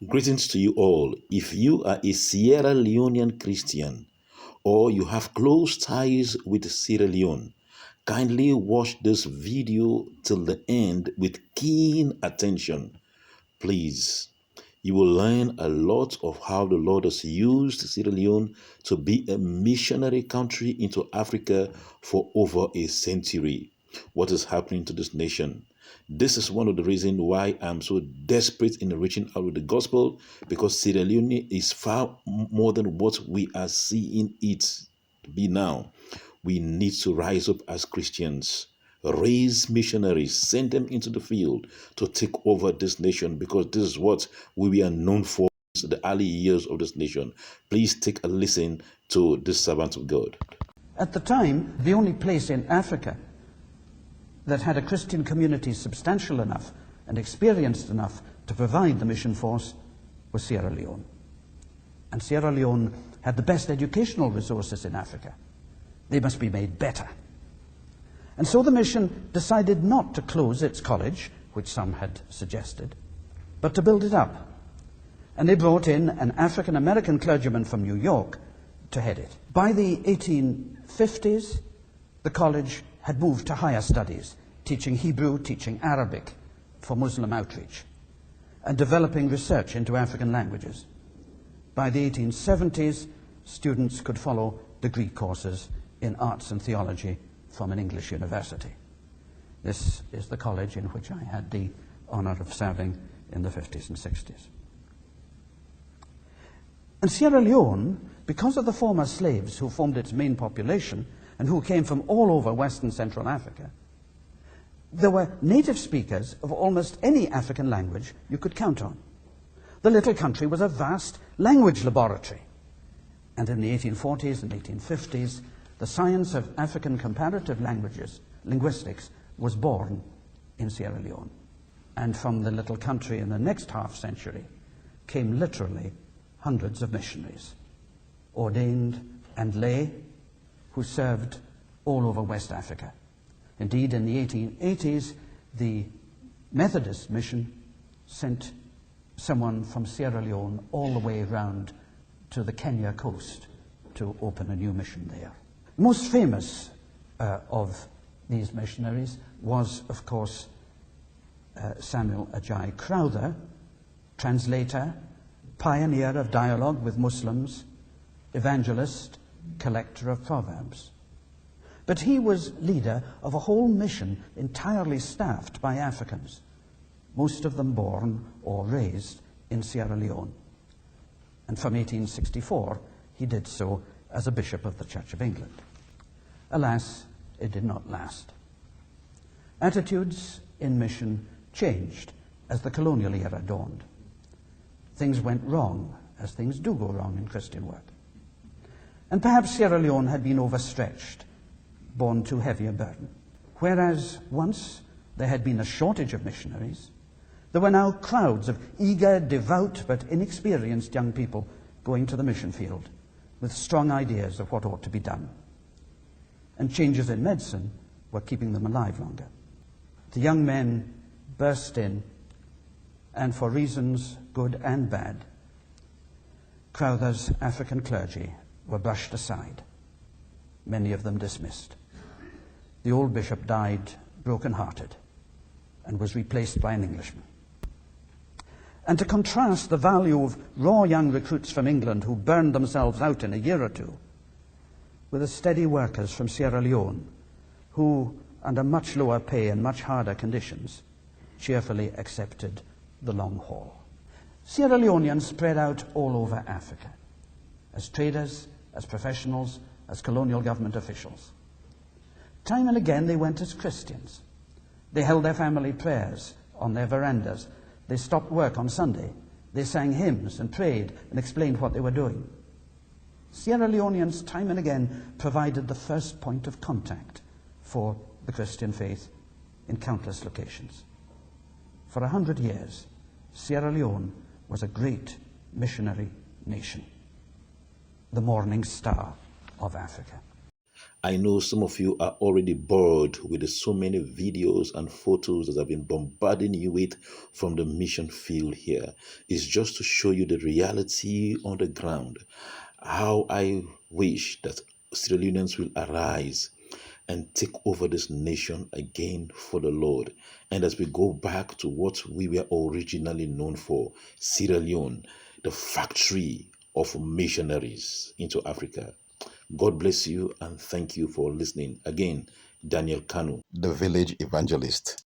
Greetings to you all. If you are a Sierra Leonean Christian or you have close ties with Sierra Leone, kindly watch this video till the end with keen attention. Please, you will learn a lot of how the Lord has used Sierra Leone to be a missionary country into Africa for over a century. What is happening to this nation? This is one of the reasons why I'm so desperate in reaching out with the gospel, because Sierra Leone is far more than what we are seeing it to be now. We need to rise up as Christians, raise missionaries, send them into the field to take over this nation, because this is what we are known for in the early years of this nation. Please take a listen to this servant of God. At the time, the only place in Africa that had a Christian community substantial enough and experienced enough to provide the mission force was Sierra Leone. And Sierra Leone had the best educational resources in Africa. They must be made better. And so the mission decided not to close its college, which some had suggested, but to build it up. And they brought in an African-American clergyman from New York to head it. By the 1850s, the college had moved to higher studies, teaching Hebrew, teaching Arabic for Muslim outreach, and developing research into African languages. By the 1870s, students could follow degree courses in arts and theology from an English university. This is the college in which I had the honor of serving in the 50s and 60s. And Sierra Leone, because of the former slaves who formed its main population and who came from all over West and Central Africa, there were native speakers of almost any African language you could count on. The little country was a vast language laboratory. And in the 1840s and 1850s, the science of African comparative languages, linguistics, was born in Sierra Leone. And from the little country in the next half century came literally hundreds of missionaries, ordained and lay, who served all over West Africa. Indeed, in the 1880s, the Methodist mission sent someone from Sierra Leone all the way around to the Kenya coast to open a new mission there. The most famous of these missionaries was, of course, Samuel Ajay Crowther, translator, pioneer of dialogue with Muslims, evangelist, collector of proverbs. But he was leader of a whole mission entirely staffed by Africans, most of them born or raised in Sierra Leone. And from 1864, he did so as a bishop of the Church of England. Alas, it did not last. Attitudes in mission changed as the colonial era dawned. Things went wrong, as things do go wrong in Christian work. And perhaps Sierra Leone had been overstretched, borne too heavy a burden. Whereas once there had been a shortage of missionaries, there were now crowds of eager, devout, but inexperienced young people going to the mission field with strong ideas of what ought to be done. And changes in medicine were keeping them alive longer. The young men burst in, and for reasons good and bad, Crowther's African clergy were brushed aside, many of them dismissed. The old bishop died broken-hearted and was replaced by an Englishman. And to contrast the value of raw young recruits from England who burned themselves out in a year or two with the steady workers from Sierra Leone who, under much lower pay and much harder conditions, cheerfully accepted the long haul. Sierra Leoneans spread out all over Africa, as traders, as professionals, as colonial government officials. Time and again they went as Christians. They held their family prayers on their verandas. They stopped work on Sunday. They sang hymns and prayed and explained what they were doing. Sierra Leoneans time and again provided the first point of contact for the Christian faith in countless locations. For 100 years, Sierra Leone was a great missionary nation, the morning star of Africa. I know some of you are already bored with the so many videos and photos that I've been bombarding you with from the mission field here. It's just to show you the reality on the ground. How I wish that Sierra Leoneans will arise and take over this nation again for the Lord. And as we go back to what we were originally known for, Sierra Leone, the factory of missionaries into Africa. God bless you and thank you for listening. Again, Daniel Kanu, the village evangelist.